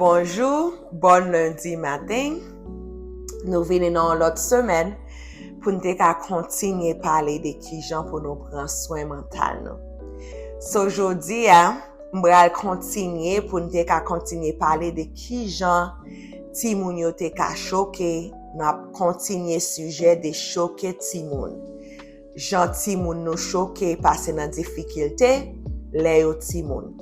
Bonjour, bon lundi matin. Nous venons dans l'autre semaine pour nous continuer à parler de qui gens pour nous prendre soin mental. So, aujourd'hui, nous allons continuer pour nous continuer à parler de qui gens Timoun yo te ka choqué. Nous allons continuer le sujet de choquer Timoun. Jean Timoun nous choqué parce dans difficulté, les yo Timoun.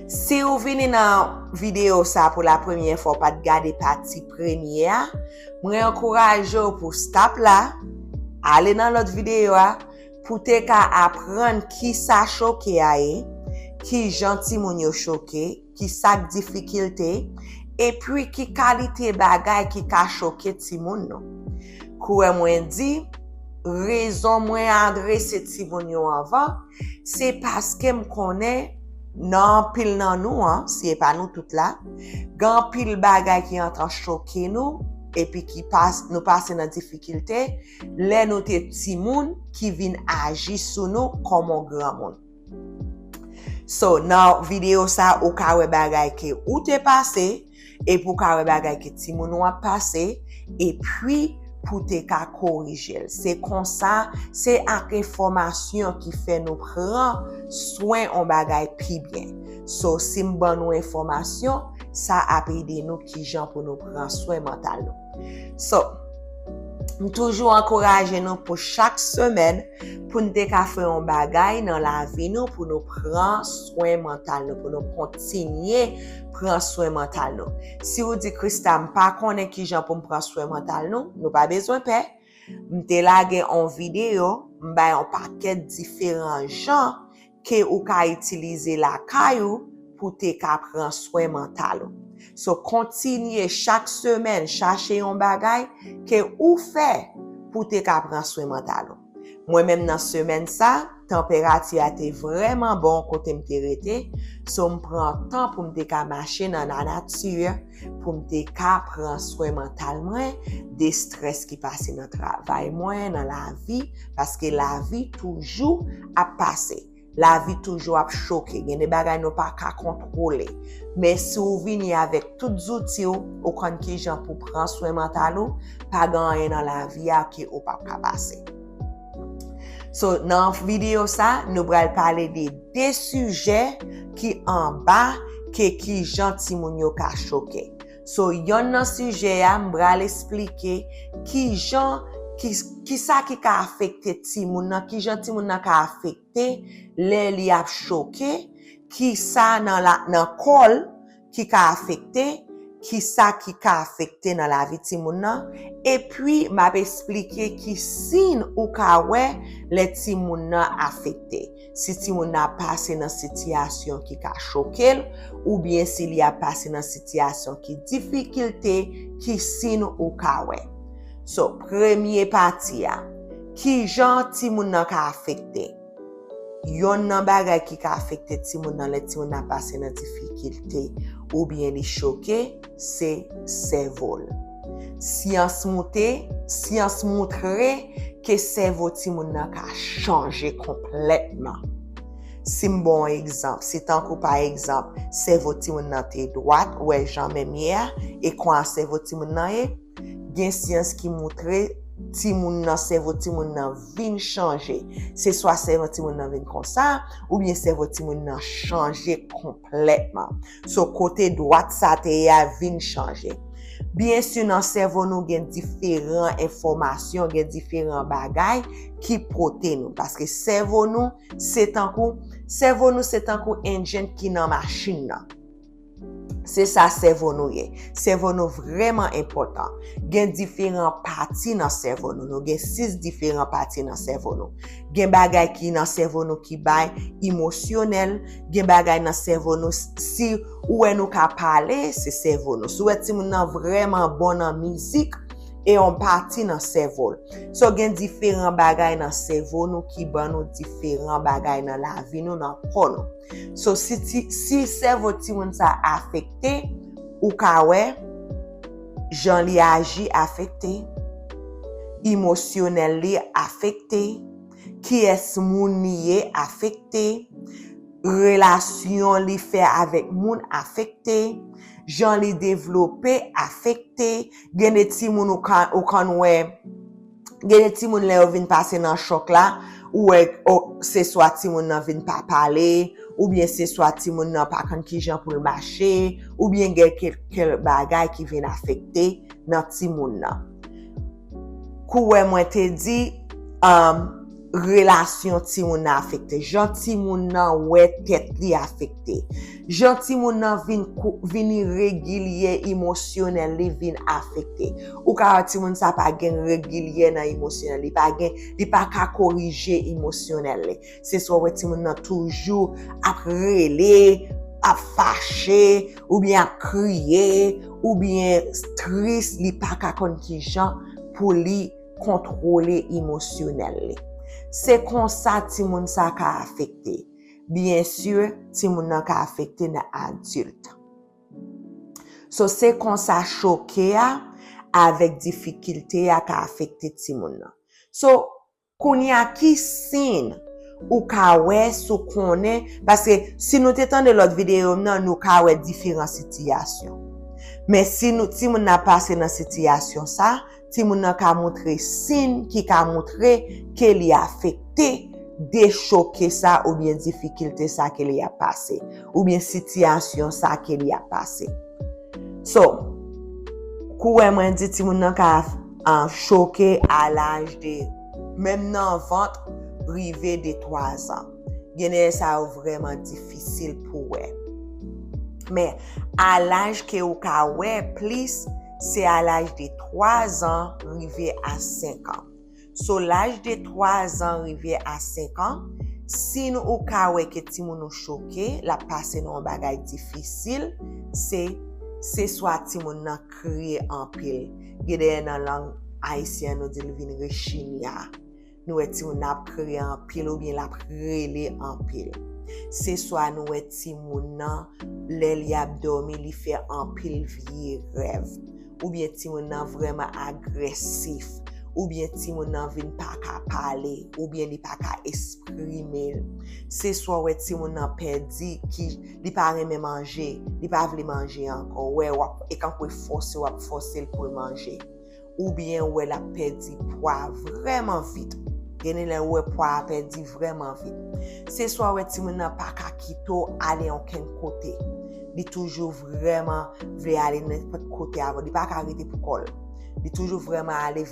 Si vous venez dans la vidéo ça pour la première fois, pas de garder partie première, je encourage vous pour stop là, aller dans l'autre vidéo pour te apprendre qui ça choqué qui gentil moun yo choqué, qui ça difficulté et puis qui qualité bagay qui ka choqué ti moun non. Kouè mwen di raison mwen adresse ti moun yo avant, c'est parce que me connais non pile nan nous si pas nous tout là gan pile bagay qui entre choquer nous et puis qui passe nous passer dans difficulté les nous te ti moun qui vinn agir sur nous comme un grand monde. So dans vidéo ça ou ka wè bagay que ou te passé et pour ka wè bagay que ti moun ou a passé et puis pour te ka corriger. C'est comme ça, c'est avec information qui fait nous prendre soin en bagay pi bien. So, si m'ban nous information, ça a aidé nous qui gens pour nous prendre soin mental. So, toujours encourager nous pour chaque semaine pour nous faire un bagay dans la vie nous pour nous prendre soin mental pour nous continuer prendre soin mental nous. Si vous dites Christa pas connaît qui gens pour me prendre soin mental nous pas besoin paix. M'te lage en vidéo, m'bay un paquet différents gens que ou ka utiliser la caillou pour te ka prendre soin mental. So continuez chaque semaine chercher un bagay que ou fait pour te ka prendre soin mental. Moi même dans semaine ça, température a été vraiment bon côté me rete. So me prend temps pour me ka marcher dans la nature pour me ka prendre soin mental moins des stress qui passe dans travail moins dans la vie parce que la vie toujours a passé. La vie toujours a choqué, il y a des bagages nous pas qu'à contrôler. Mais si vous venez avec tous les outils ou quand qui gens pour prendre soin mental pas gagner dans la vie qui ou pas passer. So dans vidéo ça, nous allons parler de deux sujets qui en bas qui gentil moun yo ka choqué. So yon nan sujet m'bral expliquer qui gens qui ça qui a affecté ti moun nan qui gentil moun nan ka affecté les li a choqué qui ça dans col qui a affecté qui ça qui a affecté dans la vie ti moun nan et puis m'a expliquer qui signe ou ka wè les ti moun nan affecté si ti moun nan passé dans situation qui a choqué ou bien s'il y a passé dans situation qui difficulté qui signe ou ka wè. So, premier partie qui jan ti moun nan ka affecté. Yon nan bagay qui ka affecté ti moun nan le ti moun nan passé dans difficulté ou bien li choqué, c'est cerveau. Science montre que cerveau ti moun nan ka changer complètement. Si bon exemple, si tant que par exemple, cerveau ti moun nan te droite ou jamais mieux et quand cerveau ti moun nan gen science qui montre ti moun nan cerveau ti moun nan vin changer. C'est soit cerveau ti moun nan vin comme ça ou bien cerveau ti moun nan changer complètement. So côté droite ça te ya vin changer. Bien sûr dans cerveau nous gen différentes informations, gen différents bagay qui proté nous parce que cerveau nous c'est un coup engine qui dans machine là. C'est ça cerveau nous est. Cerveau nous vraiment important. Gen différentes parties dans cerveau nous. Nous gen 6 différentes parties dans cerveau nous. Gen bagay qui dans cerveau nous qui bay émotionnel, gen bagay dans cerveau nous si ou nous ka parler, c'est cerveau nous. Si ou moun nan vraiment bon en musique et on parti dans cerveau. So gen différents bagay dans cerveau nous qui ban nous différents bagay dans la vie nous dans corps nous. So si cerveau ti moun sa affecté ou ka wè jan li agi affecté, émotionnel li affecté, qui est moun li affecté, relation li fait avec moun affecté, jan li développé affecté, gen de ti moun ou kan wè, gen de ti moun le ou vin passe nan choc la, ou se soit ti moun nan vin pa pale, ou bien se soit ti moun nan pa kan ki jan pou l'marché, ou bien gen kel bagay ki vin affecté nan ti moun nan. Kouwe mwen te di, relation ti moun nan affecté. Jan ti moun nan wè tèt li affecté. Jan ti moun nan vin irrégulier émotionnel li vin affecté. Ou ka ti moun sa pa gen régulier nan émotionnel li pa ka corriger émotionnel li. Se so wè ti moun nan toujours ap rele, ap fâché, ou bien ap kriye, ou bien triste, li pa ka kon ki jan pou li contrôler émotionnel li. C'est comme ça ti moun sa ka affecté. Bien sûr, ti moun nan ka affecté nan adulte. So c'est comme ça choqué avec difficulté ka affecté ti moun nan. So konya ki sin ou ka wè sou konnen, parce que si nous t'étend de l'autre vidéo nan nou ka wè différentes situations. Mais si nous ti moun nan passe dans situation ça, ti moun nan ka montre signe qui ka montre que li affecté de choquer ça ou bien difficulté ça que li a passé ou bien situation ça que li a passé. So, kouwe mwen di ti moun nan ka choqué à l'âge de même nan ventre rivé de 3 ans. Gene ça vraiment difficile pour wè. Mais à l'âge que ou ka wè plus, c'est à l'âge de 3 ans arrivé à 5 ans. So l'âge de 3 ans arrivé à 5 ans, si nous ou ka wè ke ti moun nou choqué, la passe non bagay difficile, c'est soit ti moun nan kriye en pile. Gede nan langue haïtienne nou di li vin rechinia. Nou ti moun ap kriye en pile ou bien la prele en pile. C'est soit nou ti moun nan lè li ap dormi li fait en pile vie rêve. Ou bien ti moun nan vraiment agressif, ou bien ti moun nan vin pa ka parler, ou bien li pa ka exprimer. C'est soit ouais ti moun nan perdi ki li pa reme manger, li pa vle manger encore, ouais wap et quand wap forcer pour manger. Ou bien ouais la perdi poids vraiment vite. Gene le ouais poids perdi vraiment vite. C'est soit ouais ti moun nan pa ka kito aller en ken côté. Li toujours vraiment vle aller n'importe côté avant, li pas arrêter pour col. Li toujours vraiment aller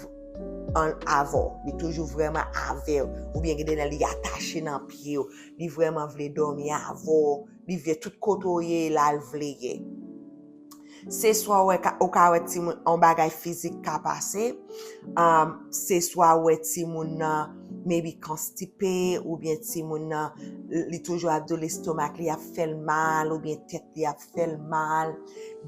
en avant, li toujours vraiment avec ou bien gade li attaché dans pied, li vraiment vle dormir avant, li vle tout côté là vle. C'est soit ouais ou ka wè ti moun on bagay physique ka passé, c'est soit ouais ti moun maybe constipé ou bien ti moun li toujours a de l'estomac li a fait mal ou bien tête li a fait mal.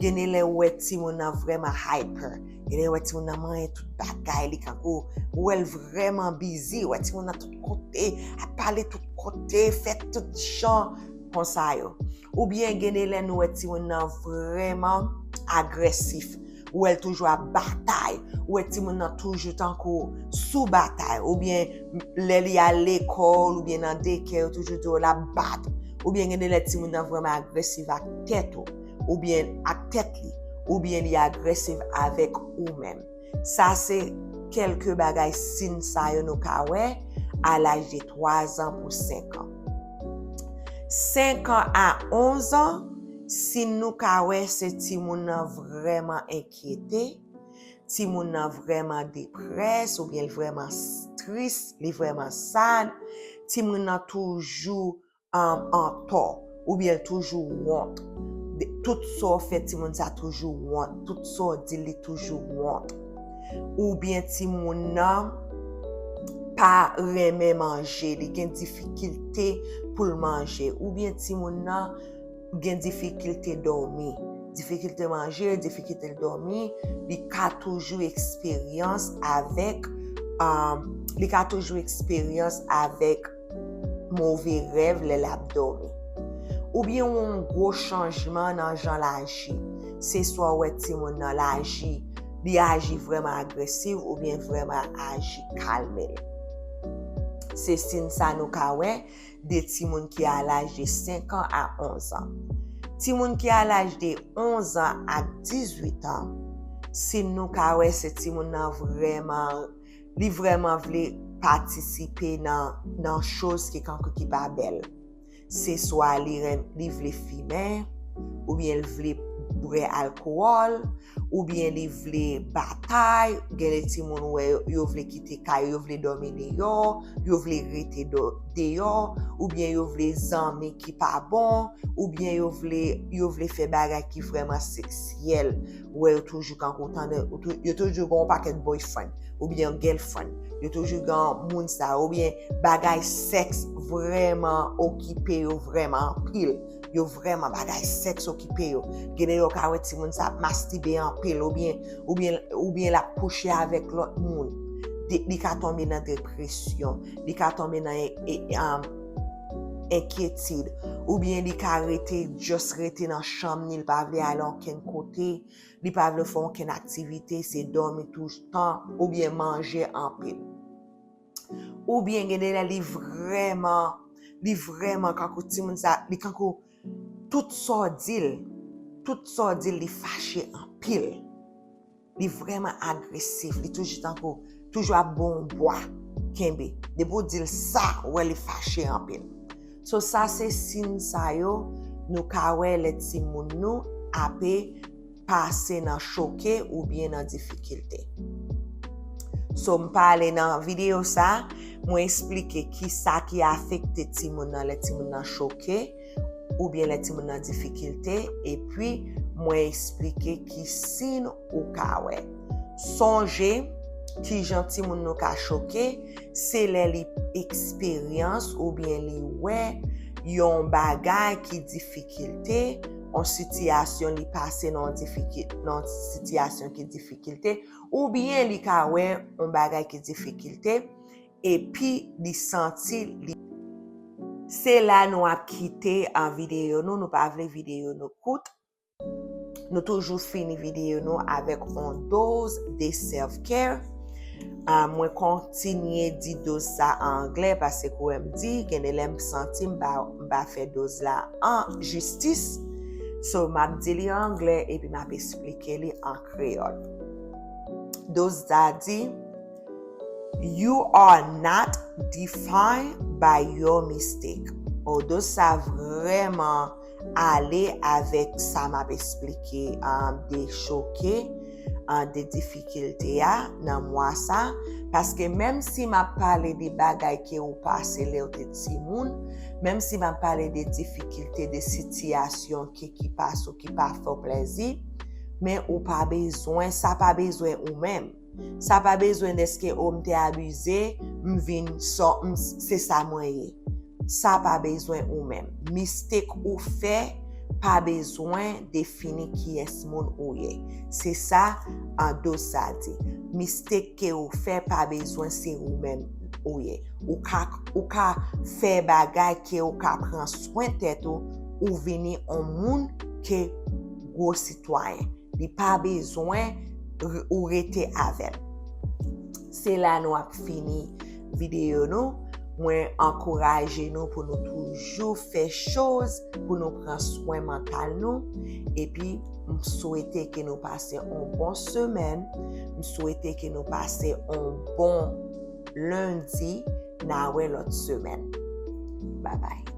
Gene le ouais ti moun vraiment hyper. Gene ouais ti moun manje tout bagay li kanko ou elle vraiment busy, ouais ti moun tout côté, a parler tout côté, fait tout genre comme ça yo. Ou bien gene le nou ouais ti moun vraiment agressif, ou elle toujours à bataille, ou elle ti moun toujours tanko sous bataille, ou bien li à l'école ou bien dans daycare toujours de la battre, ou bien gene le ti moun vraiment agressif à tête ou bien à tête li, ou bien li agressif avec ou même. Ça c'est quelques bagay sin sa yo nou ka wè à l'âge de 3 ans pour 5 ans. 5 ans à 11 ans, si nous ka wè se ti moun vraiment inquiété, ti moun vraiment dépressé ou bien vraiment triste, li vraiment sad, ti moun toujours en tort ou bien toujours honte. Tout ça fait ti moun sa toujours honte, tout ça dit li toujours honte. Ou bien ti moun pas reme manger, li gen difficulté pour manger, ou bien ti moun gen difficulté dormir, difficulté manger, difficulté dormir, li ka toujours expérience avec mauvais rêve le l'abdomen. Ou bien un gros changement dans jan l'agi. C'est soit ouais ti moun l'agi, li agi vraiment agressif ou bien vraiment agi calme. Se sin sa nou ka wè de ti moun ki a l'âge de 5 ans à 11 ans. Ti moun ki a l'âge de 11 ans à 18 ans, sin nou ka wè se ti moun nan vraiment vle participer nan chose ki kankou ki pa bel. Se swa li vle fime, ou bien li vle boire alcool, ou bien li vle batay, gen le ti moun wè yo vle kite kay, yo vle dormi deyo, yo vle rete deyo, ou bien yo vle zanme ki pa bon, ou bien yo vle fe bagay ki vreman seksyel, wè yo toujou yo toujou gon paket boyfriend, ou bien girlfriend, yo toujou gon moun sa, ou bien bagay seks vreman okipe yo vreman pil. Yo vraiment bagay sexe occupé yo. Gene yo ka wè ti moun sa masturbe en pile ou bien la coucher avec l'autre moun. Li ka tombe dans dépression, li ka tombe dans inquiétude, ou bien li ka rete dans chambre, ni pa vle aller aucun côté, li pa vle faire aucune activité, c'est dormir tout le temps, ou bien manger en pile. Ou bien gene la li vraiment kankou ti moun sa, li kankou tout so dil li fâché en pile. Li vraiment agressif, li toujours à bon bois, kembe. De beau dil ça, ouais li fâché en pile. So ça c'est signe ça yo, nou ka wè le ti moun nou apè passer dans choqué ou bien dans difficulté. So m'parle dans vidéo ça, moi expliquer qui ça qui affecte ti moun nan choqué ou bien les ti moun nan difficulté, et puis moi expliquer qui signe ou ka wè. Songe ki janti moun nou ka choqué, c'est li expérience ou bien li wè yon bagay ki difficulté, en situation li passe non situation ki difficulté, ou bien li ka wè yon bagay ki difficulté, et puis li senti li. C'est là nous a quitté en vidéo nous pas vle vidéo nous coûte. Nous toujours fini vidéo nous avec une dose de self-care. Moi continuer di dose ça en anglais parce que comme dit gen elem senti m'a fait dose là en justice. So m'a dit li en anglais et puis m'a expliquer li en créole. Dose ça dit: You are not defined by your mistake. Dose ça vraiment aller avec ça m'a expliqué des choqués, des difficultés dans moi ça, parce que même si m'a parlé des bagages qui ont passé les autres petits moun, même si m'a parlé des difficultés, des situations qui passent ou qui pas fait plaisir, mais ou pas besoin, ça pas besoin ou même. Ça pas besoin de ce que on t'est abusé, c'est ça moyen. Ça pas besoin ou même. Mistake ou fait, pas besoin définir qui est moun ou yé. C'est ça en dos ça dit. Mistake que ou fait, pas besoin c'est ou même ou yé. Ou ka fait bagay que ou ka prend soin tête ou venir en moun que gros citoyen. Li pas besoin ou rete avec. C'est là nous a fini vidéo nous. Moi encourager nous pour nous toujours faire choses pour nous prendre soin mental nous, et puis me souhaiter que nous passions une bonne semaine, me souhaiter que nous passions un bon lundi dans l'autre semaine. Bye bye.